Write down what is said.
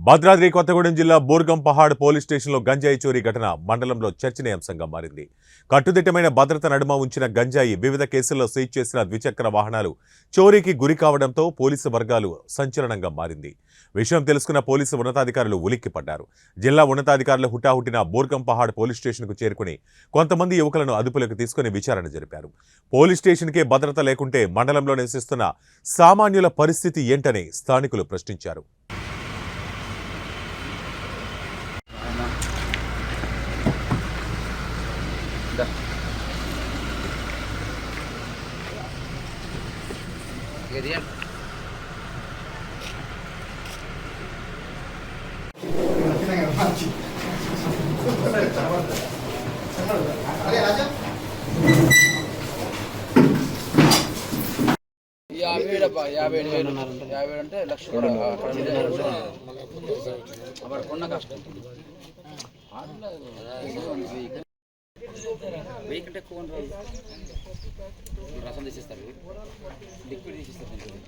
భద్రాద్రి కొత్తగూడెం జిల్లా బూర్గం పహాడ్ పోలీస్ స్టేషన్లో గంజాయి చోరీ ఘటన మండలంలో చర్చనీయాంశంగా మారింది. కట్టుదిట్టమైన భద్రత నడుమ ఉంచిన గంజాయి వివిధ కేసుల్లో సీజ్ చేసిన ద్విచక్ర వాహనాలు చోరీకి గురి కావడంతో పోలీసు వర్గాలు సంచలనంగా మారింది. విషయం తెలుసుకున్న పోలీసు ఉన్నతాధికారులు ఉలిక్కిపడ్డారు. జిల్లా ఉన్నతాధికారులు హుటాహుటిన బూర్గం పహాడ్ పోలీస్ స్టేషన్కు చేరుకుని కొంతమంది యువకులను అదుపులోకి తీసుకుని విచారణ జరిపారు. పోలీస్ స్టేషన్కే భద్రత లేకుంటే మండలంలో నివసిస్తున్న సామాన్యుల పరిస్థితి ఏంటని స్థానికులు ప్రశ్నించారు. యాభై అంటే లక్ష కొన్న కష్టం వెయ్యి కంటే ఎక్కువ రసం తీసేస్తారు, లిక్విడ్ తీసేస్తారు.